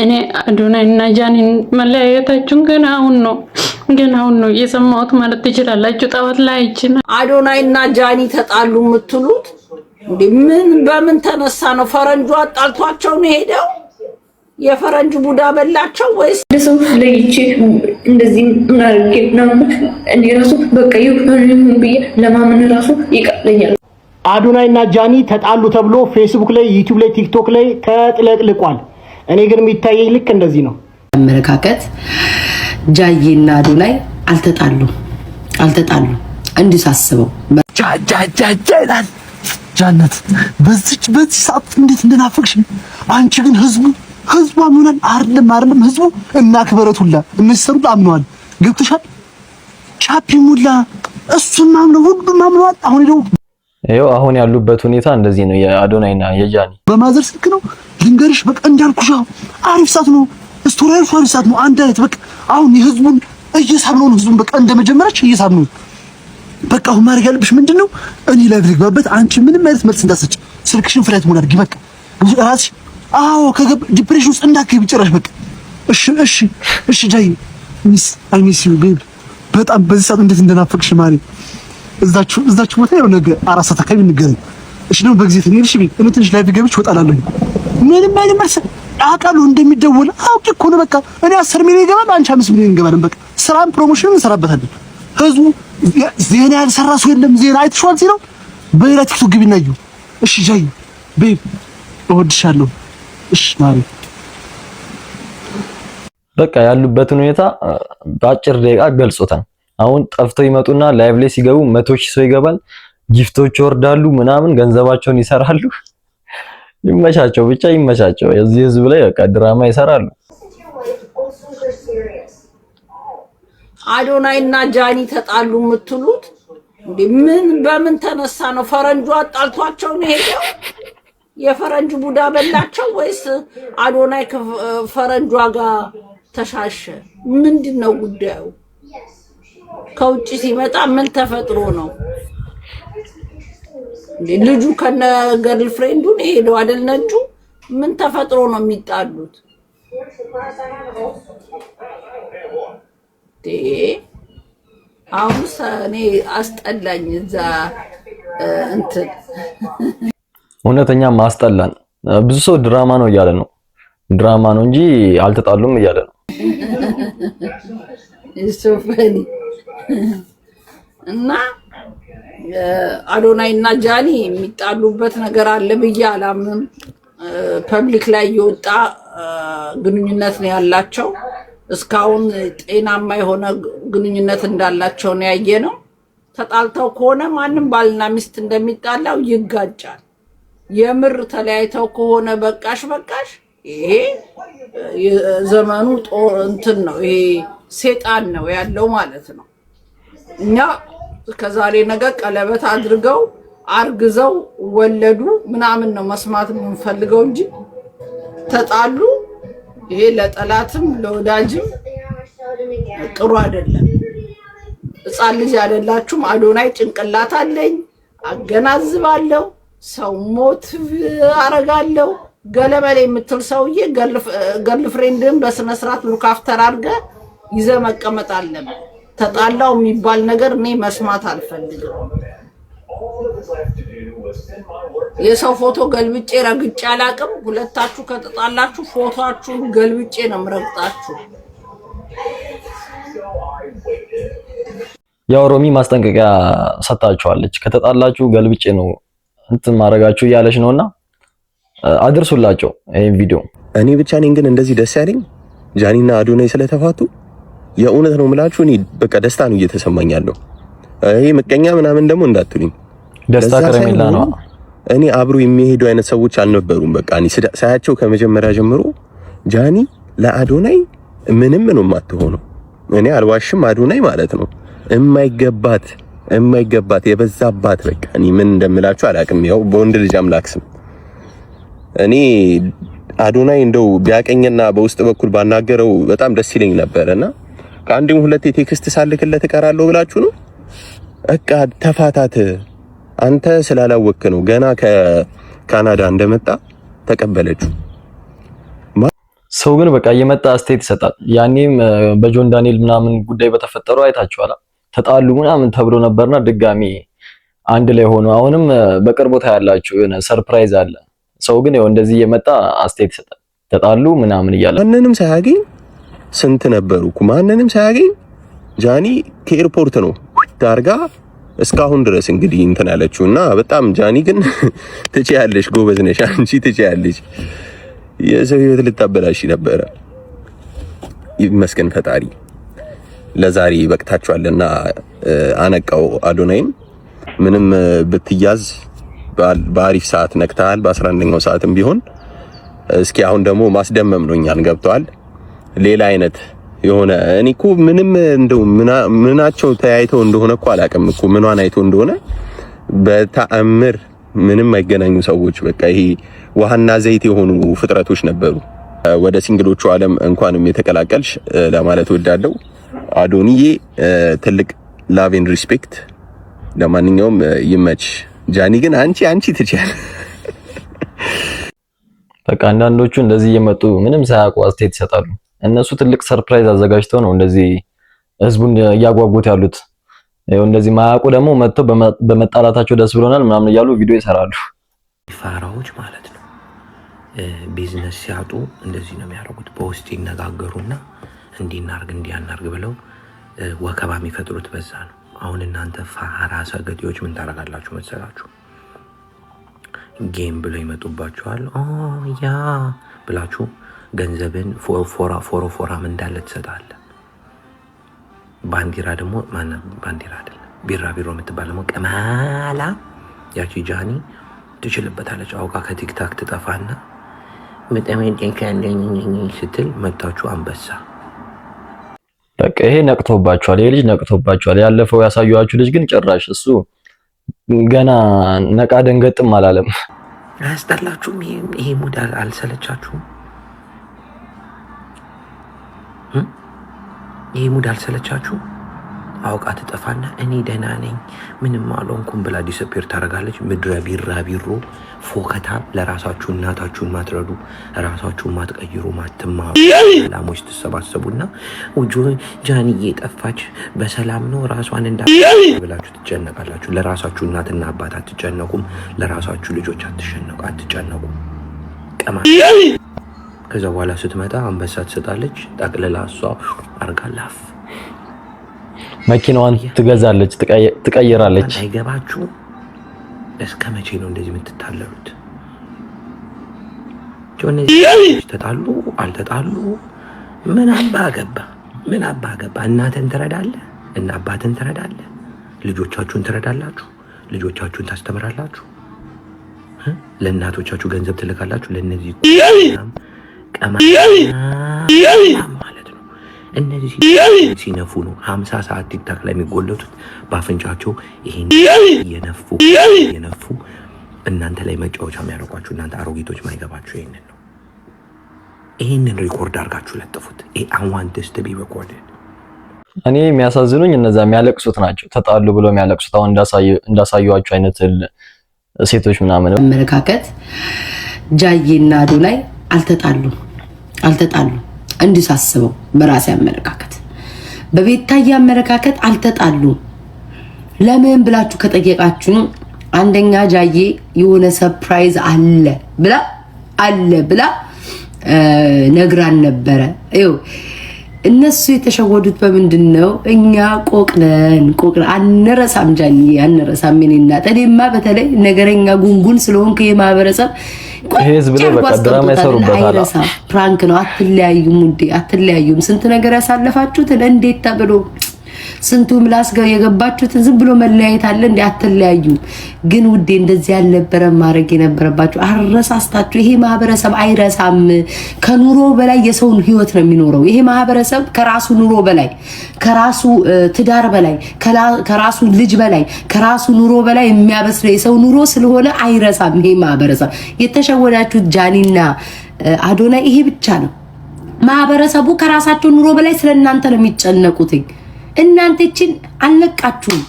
እኔ አዶናይ እና ጃኒን መለያየታችሁን ገና አሁን ነው የሰማሁት ማለት ትችላላችሁ። ጠዋት ላይ አይችና አዶናይ እና ጃኒ ተጣሉ የምትሉት ምን በምን ተነሳ ነው? ፈረንጁ አጣልቷቸው ነው ሄደው የፈረንጅ ቡዳ በላቸው ወይስ ለሰው ለይቼ እንደዚህ ማርጌ ነው? እኔ ራሱ በቃ ይሁን ብዬ ለማመን ራሱ ይቀለኛል። አዶናይ እና ጃኒ ተጣሉ ተብሎ ፌስቡክ ላይ፣ ዩቲዩብ ላይ፣ ቲክቶክ ላይ ተጥለቅልቋል። እኔ ግን የሚታየኝ ልክ እንደዚህ ነው። አመለካከት ጃዬና አዶናይ አልተጣሉ እንድሳስበው ጃጃጃጃ ጃነት በዚህ ሰዓት እንዴት እንደናፈቅሽ አንቺ ግን ህዝቡ አምኗል። አይደለም ህዝቡ እና ክበረቱላ እነሰሩት አምኗል። ገብተሻል? ቻፒ ሙላ እሱን ማምነው ሁሉም አምኗል። አሁን ያሉበት ሁኔታ እንደዚህ ነው። የአዶናይና የጃኒ በማዘር ስልክ ነው ልንገርሽ። በቃ እንዳልኩሽ አሪፍ ሰዓት ነው። ስቶሪያል አሪፍ ሰዓት ነው። አንድ አይነት በቃ አሁን የህዝቡን እየሳብነው ነው። ህዝቡን በቃ እንደመጀመሪያች እየሳብነው። በቃ አሁን ማድረግ ያለብሽ ምንድነው? እኔ ላይ ልግባበት። አንቺ ምንም አይነት መልስ እንዳትሰጪ። ስልክሽን ፍላይት ሞድ አድርጊ። በቃ ራስሽ ዲፕሬሽን ውስጥ እንዳትገቢ ጭራሽ። በቃ እሺ ጃይ አይ ሚስ ዩ ቤቢ። በጣም በዚህ ሰዓት እንዴት እንደናፈቅሽ ማሪ። እዛችሁ ቦታ ያው ነገ 4 ሰዓት አካባቢ እንገናኝ። እሺ ነው በጊዜ ትንሽ ቤት እኔ ትንሽ ላይቭ ገብቼ እወጣላለሁ። ምንም አይነት መልስ አውቃለሁ እንደሚደወል አውቄ እኮ ነው። በቃ እኔ 10 ሚሊዮን ይገባል፣ አንቺ 5 ሚሊዮን ይገባል። በቃ ስራም ፕሮሞሽን እንሰራበታለን። ህዝቡ ዜና ያልሰራ ሰው የለም። ዜና አይተሽዋል ሲለው በሌላ ቲክቶክ ግቢና እዩ። እሺ ጃይ ቤብ እወድሻለሁ። እሺ ማሪ። በቃ ያሉበትን ሁኔታ በአጭር ደቂቃ ገልጾታል። አሁን ጠፍተው ይመጡና ላይቭ ላይ ሲገቡ 100,000 ሰው ይገባል። ጊፍቶች ይወርዳሉ ምናምን ገንዘባቸውን ይሰራሉ። ይመቻቸው ብቻ ይመቻቸው። የዚህ ህዝብ ላይ በቃ ድራማ ይሰራሉ። አዶናይ እና ጃኒ ተጣሉ የምትሉት ምን በምን ተነሳ ነው? ፈረንጁ አጣልቷቸው ነው ሄደው የፈረንጅ ቡዳ በላቸው ወይስ አዶናይ ከፈረንጇ ጋር ተሻሸ? ምንድነው ጉዳዩ? ከውጭ ሲመጣ ምን ተፈጥሮ ነው? ልጁ ከነ ገርል ፍሬንዱ ሄደው አይደል ነጁ? ምን ተፈጥሮ ነው የሚጣሉት? አሁን እኔ አስጠላኝ። እዛ እንትን እውነተኛ ማስጠላን። ብዙ ሰው ድራማ ነው እያለ ነው። ድራማ ነው እንጂ አልተጣሉም እያለ ነው። እሱፈኒ እና አዶናይ እና ጃኒ የሚጣሉበት ነገር አለ ብዬ አላምንም። ፐብሊክ ላይ የወጣ ግንኙነት ነው ያላቸው። እስካሁን ጤናማ የሆነ ግንኙነት እንዳላቸው ነው ያየነው። ተጣልተው ከሆነ ማንም ባልና ሚስት እንደሚጣላው ይጋጫል። የምር ተለያይተው ከሆነ በቃሽ ይሄ ዘመኑ እንትን ነው። ይሄ ሴጣን ነው ያለው ማለት ነው። እኛ ከዛሬ ነገ ቀለበት አድርገው አርግዘው ወለዱ ምናምን ነው መስማት የምንፈልገው እንጂ ተጣሉ ይሄ ለጠላትም ለወዳጅም ጥሩ አይደለም። ሕፃን ልጅ አይደላችሁም። አዶናይ ጭንቅላት አለኝ፣ አገናዝባለሁ፣ ሰው ሞት አረጋለሁ ገለመሌ የምትል ሰውዬ ገርል ፍሬንድን በስነ ስርዓት ሉክ አፍተር አድርገህ ይዘህ መቀመጥ አለብህ። ተጣላው የሚባል ነገር እኔ መስማት አልፈልግም። የሰው ፎቶ ገልብጬ ረግጬ አላቅም። ሁለታችሁ ከተጣላችሁ ፎቶአችሁን ገልብጬ ነው የምረግጣችሁ። ያው ሮሚ ማስጠንቀቂያ ሰጣችኋለች። ከተጣላችሁ ገልብጬ ነው እንትን ማረጋችሁ እያለች ነውና አድርሱላቸው ይሄን ቪዲዮ። እኔ ብቻ ነኝ ግን እንደዚህ ደስ ያለኝ ጃኒና አዶናይ ስለተፋቱ። የእውነት ነው የምላችሁ እኔ በቃ ደስታ ነው እየተሰማኝ ያለው። ይሄ ምቀኛ ምናምን ደግሞ እንዳትሉኝ። ደስታ ከረሜላ ነው። እኔ አብሮ የሚሄዱ አይነት ሰዎች አልነበሩም። በቃ እኔ ሳያቸው ከመጀመሪያ ጀምሮ ጃኒ ለአዶናይ ምንም ነው የማትሆነው። እኔ አልዋሽም። አዶናይ ማለት ነው የማይገባት የበዛባት በቃ እኔ ምን እንደምላችሁ አላቅም። ያው በወንድ ልጅ አምላክ ስም እኔ አዶናይ እንደው ቢያቀኝና በውስጥ በኩል ባናገረው በጣም ደስ ይለኝ ነበርና ከአንድም ሁለቴ ቴክስት ሳልክለት እቀራለሁ ብላችሁ ነው። በቃ ተፋታት። አንተ ስላላወቅክ ነው። ገና ከካናዳ እንደመጣ ተቀበለችው። ሰው ግን በቃ እየመጣ አስተያየት ይሰጣል። ያኔም በጆን ዳንኤል ምናምን ጉዳይ በተፈጠረው አይታችኋል። ተጣሉ ምናምን ተብሎ ነበርና ድጋሚ አንድ ላይ ሆኖ አሁንም በቅርቡ ታያላችሁ የሆነ ሰርፕራይዝ አለ። ሰው ግን ያው እንደዚህ እየመጣ አስተያየት ይሰጣል። ተጣሉ ምናምን እያለ ማንንም ሳያገኝ ስንት ነበሩ እኮ ማንንም ሳያገኝ ጃኒ ከኤርፖርት ነው ታርጋ እስካሁን ድረስ እንግዲህ እንትን ያለችውና በጣም ጃኒ ግን ትችያለሽ፣ ጎበዝ ነሽ አንቺ ትችያለሽ። የሰው ህይወት ልታበላሽ ነበረ። ይመስገን ፈጣሪ ለዛሬ በቅታችኋልና አነቃው አዶናይን። ምንም ብትያዝ በአሪፍ ሰዓት ነክተሃል፣ በ11ኛው ሰዓትም ቢሆን እስኪ አሁን ደግሞ ማስደመም ነው እኛን ገብቷል። ሌላ አይነት የሆነ እኔ እኮ ምንም እንደው ምናቸው ተያይተው እንደሆነ እኮ አላውቅም እኮ ምኗን አይቶ እንደሆነ በተአምር ምንም አይገናኙ ሰዎች በቃ ይሄ ውሃና ዘይት የሆኑ ፍጥረቶች ነበሩ። ወደ ሲንግሎቹ ዓለም እንኳንም የተቀላቀልሽ ለማለት ወዳለው አዶንዬ ትልቅ ላቭ ኤንድ ሪስፔክት። ለማንኛውም ይመች። ጃኒ ግን አንቺ ትችያለሽ። በቃ አንዳንዶቹ እንደዚህ እየመጡ ምንም ሳያውቁ አስተያየት ይሰጣሉ። እነሱ ትልቅ ሰርፕራይዝ አዘጋጅተው ነው እንደዚህ ህዝቡን እያጓጉት ያሉት። ይኸው እንደዚህ ማያውቁ ደግሞ መጥተው በመጣላታቸው ደስ ብሎናል ምናምን እያሉ ቪዲዮ ይሰራሉ። ፋራዎች ማለት ነው። ቢዝነስ ሲያጡ እንደዚህ ነው የሚያደርጉት። በውስጥ ይነጋገሩና እንዲናርግ እንዲያናርግ ብለው ወከባ የሚፈጥሩት በዛ ነው። አሁን እናንተ ፋራ ሰገጤዎች ምን ታረጋላችሁ መሰላችሁ? ጌም ብለው ይመጡባችኋል። ያ ብላችሁ ገንዘብን ፎራም እንዳለ ትሰጣለህ። ባንዲራ ደግሞ ባንዲራ አይደለም ቢራቢሮ የምትባል ደግሞ ቀማላ ያቺ ጃኒ ትችልበታለች። አውቃ ከቲክታክ ትጠፋና ስትል መታችሁ አንበሳ። በቃ ይሄ ነቅቶባችኋል። ይሄ ልጅ ነቅቶባችኋል። ያለፈው ያሳዩዋችሁ ልጅ ግን ጭራሽ እሱ ገና ነቃ ደንገጥም አላለም። አያስጠላችሁም? ይሄ ሙድ አልሰለቻችሁም? ይሄ ሙድ አልሰለቻችሁም? አውቃ ትጠፋና እኔ ደህና ነኝ ምንም አልሆንኩም ብላ ዲስፒር ታደርጋለች። ምድረ ቢራቢሮ ፎከታ። ለራሳችሁ እናታችሁን ማትረዱ፣ ራሳችሁን ማትቀይሩ፣ ማትማሩ ላሞች ትሰባሰቡና ጃኒዬ ጠፋች በሰላም ነው ራሷን ብላችሁ ትጨነቃላችሁ። ለራሳችሁ እናትና አባት አትጨነቁም። ለራሳችሁ ልጆች አትጨነቁም። ቀማ ከዛ በኋላ ስትመጣ አንበሳ ትሰጣለች። ጠቅልላ እሷ አርጋላፍ መኪናዋን ትገዛለች፣ ትቀይራለች። አይገባችሁ? እስከ መቼ ነው እንደዚህ የምትታለሉት? ተጣሉ አልተጣሉ ምን አባ ገባ? እናትን ትረዳለህ እና አባትን ትረዳለህ። ልጆቻችሁን ትረዳላችሁ። ልጆቻችሁን ታስተምራላችሁ። ለእናቶቻችሁ ገንዘብ ትልካላችሁ። ለነዚህ ቀማ ማለት ነው። እነዚህ ሲነፉ ነው 50 ሰዓት ቲክታክ ላይ የሚጎለቱት በአፍንጫቸው ይሄን የነፉ እናንተ ላይ መጫወቻ የሚያደርጓችሁ እናንተ አሮጊቶች ማይገባችሁ ይሄንን ነው። ይሄንን ሪኮርድ አድርጋችሁ ለጥፉት። I want this to be recorded። እኔ የሚያሳዝኑኝ እነዛ የሚያለቅሱት ናቸው። ተጣሉ ብሎ የሚያለቅሱት አሁን እንዳሳዩዋችሁ አይነት ሴቶች ምናምን አመለካከት ጃዬና አዶናይ አልተጣሉ እንዲሳስበው በራሴ አመለካከት በቤታዬ አመለካከት አልተጣሉ። ለምን ብላችሁ ከጠየቃችሁ አንደኛ ጃዬ የሆነ ሰርፕራይዝ አለ ብላ ነግራን ነበረ። ይኸው እነሱ የተሸወዱት በምንድን ነው? እኛ ቆቅነን አንረሳም፣ ጃዬ አንረሳም። እኔና ጠዴማ በተለይ ነገረኛ ጉንጉን ስለሆንኩ የማህበረሰብ ህዝብ ላይ በቃ ድራማ ይሰሩበታል። ፕራንክ ነው። አትለያዩም ውዴ፣ አትለያዩም። ስንት ነገር ያሳለፋችሁትን እንዴት ተብሎ ስንቱ ምላስ የገባችሁትን ዝም ብሎ መለያየት አለ እንዴ? አትለያዩም። ግን ውዴ እንደዚህ ያልነበረ ማድረግ የነበረባችሁ አረሳስታችሁ። ይሄ ማህበረሰብ አይረሳም። ከኑሮ በላይ የሰውን ህይወት ነው የሚኖረው። ይሄ ማህበረሰብ ከራሱ ኑሮ በላይ ከራሱ ትዳር በላይ ከራሱ ልጅ በላይ ከራሱ ኑሮ በላይ የሚያበስለው የሰው ኑሮ ስለሆነ አይረሳም። ይሄ ማህበረሰብ የተሸወዳችሁት ጃኒና አዶናይ ይሄ ብቻ ነው። ማህበረሰቡ ከራሳቸው ኑሮ በላይ ስለእናንተ ነው የሚጨነቁት። እናንተ እቺን አልነቃችሁም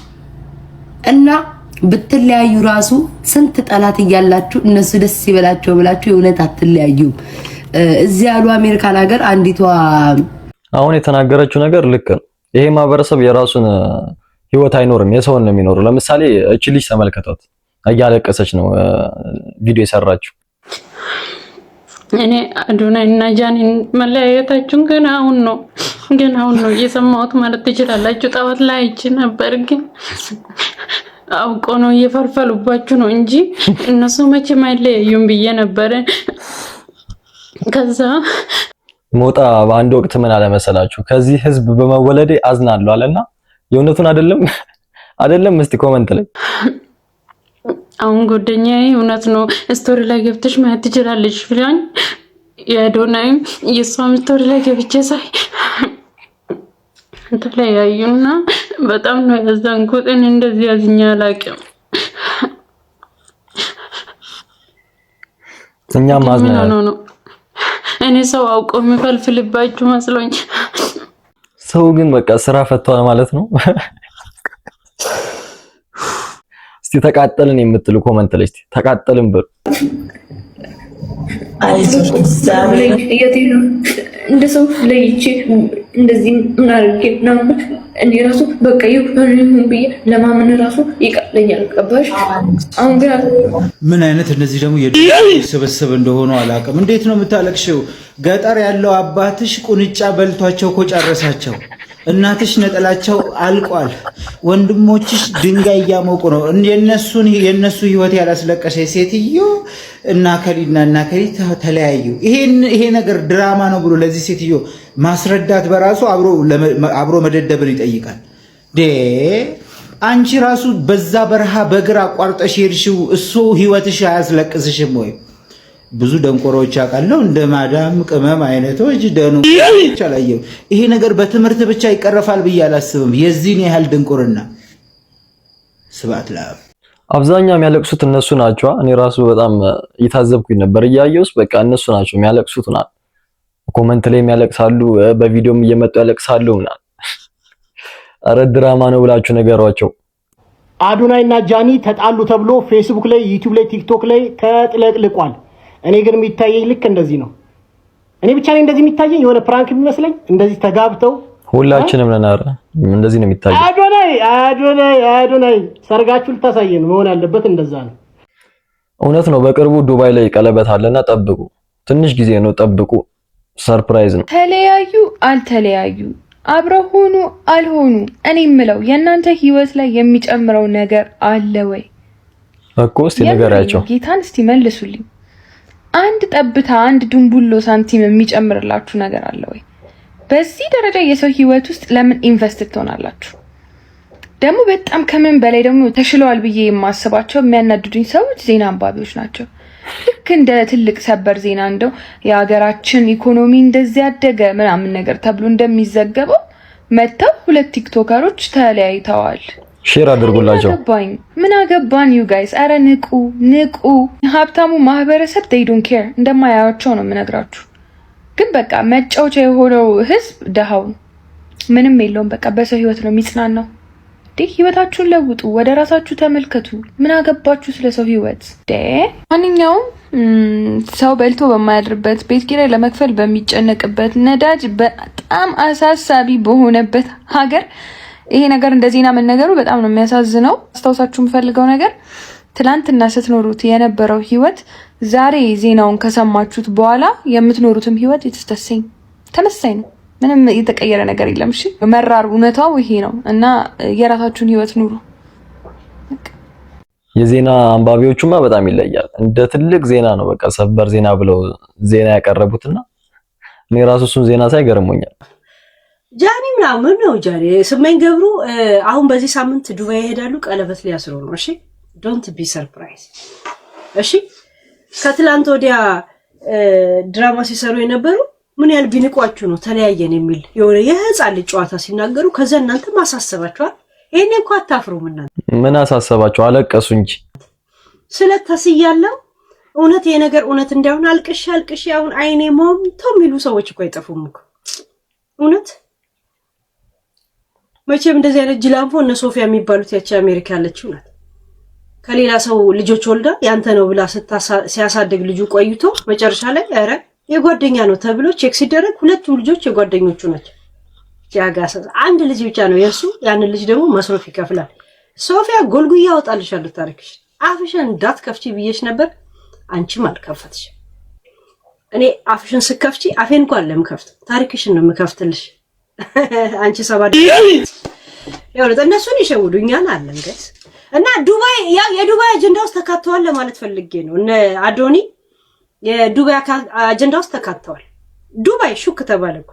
እና ብትለያዩ ራሱ ስንት ጠላት እያላችሁ እነሱ ደስ ይበላቸው ብላችሁ የእውነት አትለያዩም። እዚህ ያሉ አሜሪካን ሀገር አንዲቷ አሁን የተናገረችው ነገር ልክ ነው። ይሄ ማህበረሰብ የራሱን ህይወት አይኖርም፣ የሰውን ነው የሚኖረው። ለምሳሌ እቺ ልጅ ተመልከቷት፣ እያለቀሰች ነው ቪዲዮ የሰራችው። እኔ አዶናይ እና ጃኒን መለያየታችሁን ገና አሁን ነው እየሰማሁት ማለት ትችላላችሁ። ጠዋት ላይ አይቼ ነበር፣ ግን አውቆ ነው እየፈርፈሉባችሁ ነው እንጂ እነሱ መቼም አይለያዩም ብዬ ነበር። ከዛ ሞጣ በአንድ ወቅት ምን አለ መሰላችሁ? ከዚህ ህዝብ በመወለዴ አዝናለሁ አለና የእውነቱን አይደለም። እስቲ ኮሜንት ላይ አሁን ጓደኛዬ እውነት ነው ስቶሪ ላይ ገብተሽ ማየት ትችላለሽ ብላኝ የአዶናይም የሷም ስቶሪ ላይ ገብቼ ሳይ ተለያዩና በጣም ነው ያዘንኩት። እኔ እንደዚህ ያዝኛ አላውቅም። እኛም አዝነናል ነው እኔ ሰው አውቆ የሚፈልፍልባችሁ መስሎኝ። ሰው ግን በቃ ስራ ፈቷል ማለት ነው። እስቲ ተቃጠልን የምትሉ ኮሜንት ላይ እስቲ ተቃጠልን በሉ። እንደ ሰው ለይቼ እንደዚህ ምን አድርጌ ነው እኔ ራሱ በቃ ይሁን ብዬ ለማመን ራሱ ይቀለኛል። ገባሽ? አሁን ግን ምን አይነት እነዚህ ደግሞ የሰበሰበ እንደሆኑ አላውቅም። እንዴት ነው የምታለቅሽው? ገጠር ያለው አባትሽ ቁንጫ በልቷቸው እኮ ጨረሳቸው። እናትሽ ነጠላቸው አልቋል። ወንድሞችሽ ድንጋይ እያሞቁ ነው። የነሱ ህይወት ያላስለቀሰ ሴትዮ እና ከሊ ተለያዩ። ይሄ ነገር ድራማ ነው ብሎ ለዚህ ሴትዮ ማስረዳት በራሱ አብሮ መደደብን ይጠይቃል። አንቺ ራሱ በዛ በረሃ በእግር አቋርጠሽ ሄድሽው እሱ ህይወትሽ አያስለቅስሽም ወይ? ብዙ ደንቆሮች አውቃለሁ እንደ ማዳም ቅመም አይነቶች ደኑ ቻላየው። ይሄ ነገር በትምህርት ብቻ ይቀረፋል ብዬ አላስብም። የዚህን ያህል ድንቁርና ስብዓት ለአብ። አብዛኛው የሚያለቅሱት እነሱ ናቸው። እኔ ራሱ በጣም እየታዘብኩኝ ነበር እያየሁስ። በቃ እነሱ ናቸው የሚያለቅሱት ና ኮሜንት ላይ የሚያለቅሳሉ፣ በቪዲዮም እየመጡ ያለቅሳሉ ና። አረ ድራማ ነው ብላችሁ ነገሯቸው። አዶናይ እና ጃኒ ተጣሉ ተብሎ ፌስቡክ ላይ፣ ዩቲዩብ ላይ፣ ቲክቶክ ላይ ተጥለቅልቋል። እኔ ግን የሚታየኝ ልክ እንደዚህ ነው። እኔ ብቻ ነኝ እንደዚህ የሚታየኝ፣ የሆነ ፕራንክ የሚመስለኝ እንደዚህ ተጋብተው ሁላችንም ነን። አረ እንደዚህ ነው የሚታየው። አዶናይ ሰርጋችሁ ልታሳየን መሆን ያለበት እንደዛ ነው። እውነት ነው። በቅርቡ ዱባይ ላይ ቀለበት አለና ጠብቁ። ትንሽ ጊዜ ነው ጠብቁ። ሰርፕራይዝ ነው። ተለያዩ አልተለያዩ፣ አብረው ሆኑ አልሆኑ፣ እኔ የምለው የእናንተ ህይወት ላይ የሚጨምረው ነገር አለ ወይ እኮ? እስቲ ነገራቸው። ጌታን እስቲ መልሱልኝ። አንድ ጠብታ አንድ ድንቡሎ ሳንቲም የሚጨምርላችሁ ነገር አለ ወይ? በዚህ ደረጃ የሰው ህይወት ውስጥ ለምን ኢንቨስት ትሆናላችሁ? ደግሞ በጣም ከምን በላይ ደግሞ ተሽለዋል ብዬ የማስባቸው የሚያናድዱኝ ሰዎች ዜና አንባቢዎች ናቸው። ልክ እንደ ትልቅ ሰበር ዜና እንደው የሀገራችን ኢኮኖሚ እንደዚህ ያደገ ምናምን ነገር ተብሎ እንደሚዘገበው መተው ሁለት ቲክቶከሮች ተለያይተዋል። ሼር አድርጉላቸው። ምን አገባን ዩ ጋይስ? አረ ንቁ። ሀብታሙ ማህበረሰብ they don't care እንደማያያቸው ነው የምነግራችሁ። ግን በቃ መጫወቻ የሆነው ህዝብ ደሃው ምንም የለውም። በቃ በሰው ህይወት ነው የሚጽናናው። ህይወታችሁን ለውጡ፣ ወደ ራሳችሁ ተመልከቱ። ምን አገባችሁ ስለ ሰው ህይወት? ማንኛውም ሰው በልቶ በማያድርበት፣ ቤት ኪራይ ለመክፈል በሚጨነቅበት፣ ነዳጅ በጣም አሳሳቢ በሆነበት ሀገር ይሄ ነገር እንደ ዜና መነገሩ በጣም ነው የሚያሳዝነው። አስታውሳችሁ የምፈልገው ነገር ትላንትና ስትኖሩት የነበረው ህይወት ዛሬ ዜናውን ከሰማችሁት በኋላ የምትኖሩትም ህይወት ተመሳሳይ ነው። ምንም የተቀየረ ነገር የለም። እሺ መራር እውነታው ይሄ ነው እና የራሳችሁን ህይወት ኑሩ። የዜና አንባቢዎቹማ በጣም ይለያል። እንደ ትልቅ ዜና ነው በቃ ሰበር ዜና ብለው ዜና ያቀረቡትና እኔ ራሱ እሱን ዜና ሳይገርሞኛል። ጃኒ ምናምን ነው ጃኒ ስመኝ ገብሩ አሁን በዚህ ሳምንት ዱባይ ይሄዳሉ፣ ቀለበት ሊያስሩ ነው። እሺ ዶንት ቢ ሰርፕራይዝ። እሺ ከትላንት ወዲያ ድራማ ሲሰሩ የነበሩ ምን ያህል ቢንቋችሁ ነው ተለያየን የሚል የሆነ የህፃን ልጅ ጨዋታ ሲናገሩ ከዛ እናንተ ማሳሰባችኋል። ይሄን እንኳን አታፍሩም እናንተ። ምን አሳሰባችሁ? አለቀሱ እንጂ ስለታስያለው እውነት ይሄ ነገር እውነት እንዳይሆን አልቅሽ አሁን አይኔ ሞምቶ የሚሉ ሰዎች እኮ አይጠፉም እኮ እውነት። መቼም እንደዚህ አይነት ጅላንፎ እነ ሶፊያ የሚባሉት ያቺ አሜሪካ ያለችው ናት። ከሌላ ሰው ልጆች ወልዳ ያንተ ነው ብላ ሲያሳድግ ልጁ ቆይቶ መጨረሻ ላይ አረ የጓደኛ ነው ተብሎ ቼክ ሲደረግ ሁለቱም ልጆች የጓደኞቹ ናቸው። ያጋሰ አንድ ልጅ ብቻ ነው የሱ። ያንን ልጅ ደግሞ መስሮፍ ይከፍላል። ሶፊያ ጎልጉያ አወጣልሻለሁ ታሪክሽ። አፍሽን እንዳትከፍቺ ብዬሽ ነበር፣ አንቺም አልከፈትሽ። እኔ አፍሽን ስከፍቺ አፌን እንኳን ለምከፍት ታሪክሽን ነው የምከፍትልሽ። አንቺ ሰባድ ያው እነሱን ይሸውዱኛል አለን ጋይስ። እና ዱባይ የዱባይ አጀንዳ ውስጥ ተካተዋል ለማለት ፈልጌ ነው። እነ አዶኒ የዱባይ አጀንዳ ውስጥ ተካተዋል። ዱባይ ሹክ ተባለኩ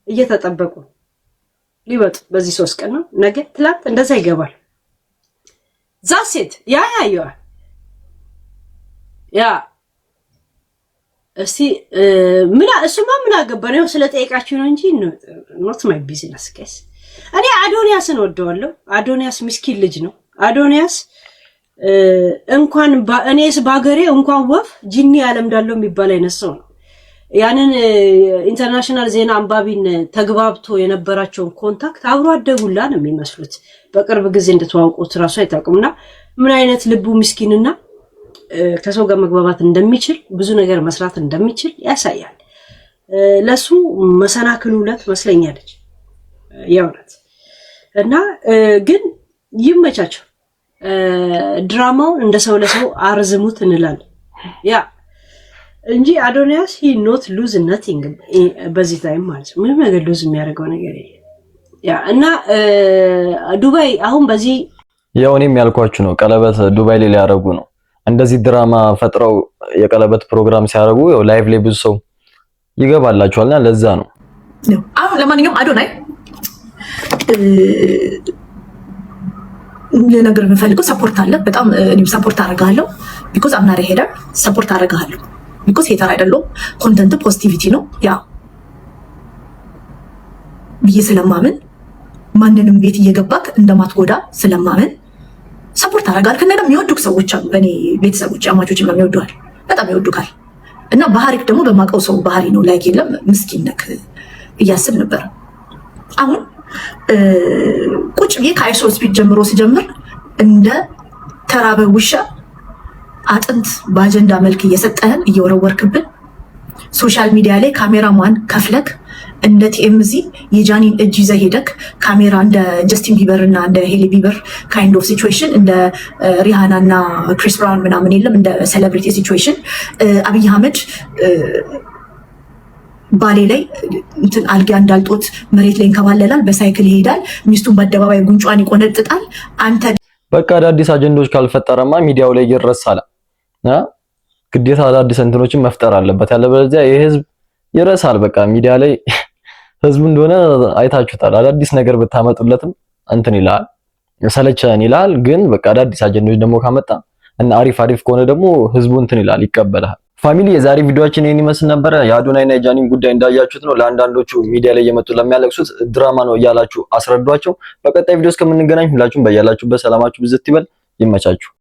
እየተጠበቁ ሊወጡ በዚህ 3 ቀን ነው ነገ ትላንት እንደዛ ይገባል። ዛሴት ያ እስቲ እሱማ ምን አገባኝ ነው ስለጠየቃችሁ ነው እንጂ not my business guys። እኔ አዶኒያስን ወደዋለሁ። አዶኒያስ ምስኪን ልጅ ነው። አዶኒያስ እንኳን እኔስ ባገሬ እንኳን ወፍ ጂኒ ያለምዳለው የሚባል አይነት ሰው ነው። ያንን ኢንተርናሽናል ዜና አንባቢን ተግባብቶ የነበራቸውን ኮንታክት አብሮ አደጉላ ነው የሚመስሉት። በቅርብ ጊዜ እንደተዋወቁት ራሱ አይታወቁምና ምን አይነት ልቡ ምስኪንና ከሰው ጋር መግባባት እንደሚችል ብዙ ነገር መስራት እንደሚችል ያሳያል። ለሱ መሰናክሉለት መስለኛለች ያውራት እና ግን ይመቻቸው። ድራማው እንደ ሰው ለሰው አርዝሙት እንላለን ያ እንጂ አዶኒያስ he not lose nothing በዚህ ታይም ማለት ነው። ምንም ነገር ሉዝ የሚያደርገው ነገር የለም። ያ እና ዱባይ አሁን በዚህ ያው እኔም ያልኳችሁ ነው ቀለበት ዱባይ ላይ ሊያደርጉ ነው። እንደዚህ ድራማ ፈጥረው የቀለበት ፕሮግራም ሲያደርጉ ያው ላይቭ ላይ ብዙ ሰው ይገባላችኋልና ለዛ ነው። አሁን ለማንኛውም አዶናይ ለነገር የምፈልገው ሰፖርት አለ። በጣም እኔም ሰፖርት አደርጋለሁ። ቢኮዝ አምናሪ ሄዳ ሰፖርት አደርጋለሁ። ቢኮዝ ሄተር አይደለም ኮንተንት ፖዚቲቪቲ ነው ያ ብዬ ስለማምን ማንንም ቤት እየገባክ እንደማትጎዳ ስለማምን ሰፖርት አደርጋለሁ። ከነገ የሚወዱክ ሰዎች አሉ። በእኔ ቤተሰቦች አማቾች የሚወዱሃል፣ በጣም ይወዱካል። እና ባህሪክ ደግሞ በማውቀው ሰው ባህሪ ነው። ላይክ የለም ምስኪን ነክ እያስብ ነበር። አሁን ቁጭ ብዬ ከአይሶ ስፒድ ጀምሮ ሲጀምር እንደ ተራበ ውሻ አጥንት በአጀንዳ መልክ እየሰጠህን እየወረወርክብን ሶሻል ሚዲያ ላይ ካሜራማን ከፍለክ እንደ ቲኤምዚ የጃኒን እጅ ይዘህ ሄደክ ካሜራ እንደ ጀስቲን ቢበር እና እንደ ሄሊ ቢበር ካይንድ ኦፍ ሲቹዌሽን እንደ ሪሃና እና ክሪስ ብራውን ምናምን የለም እንደ ሴሌብሪቲ ሲቹዌሽን አብይ አህመድ ባሌ ላይ እንትን አልጋ እንዳልጦት መሬት ላይ እንከባለላል፣ በሳይክል ይሄዳል፣ ሚስቱን በአደባባይ ጉንጯን ይቆነጥጣል። አንተ በቃ አዳዲስ አጀንዳዎች ካልፈጠረማ ሚዲያው ላይ ይረሳል። ግዴታ አዳዲስ እንትኖችን መፍጠር አለበት። ያለበለዚያ የህዝብ ይረሳል። በቃ ሚዲያ ላይ ህዝቡ እንደሆነ አይታችሁታል። አዳዲስ ነገር ብታመጡለትም እንትን ይላል፣ ሰለቸን ይላል። ግን በቃ አዳዲስ አጀንዳዎች ደግሞ ካመጣ እና አሪፍ ከሆነ ደግሞ ህዝቡ እንትን ይላል፣ ይቀበላል። ፋሚሊ የዛሬ ቪዲዮአችን ይሄን ይመስል ነበር። የአዶናይና የጃኒን ጉዳይ እንዳያችሁት ነው። ለአንዳንዶቹ ሚዲያ ላይ እየመጡ ለሚያለቅሱት ድራማ ነው እያላችሁ አስረዷቸው። በቀጣይ ቪዲዮ እስከምንገናኝ ሁላችሁም በያላችሁበት ሰላማችሁ ብዝት ይበል። ይመቻችሁ።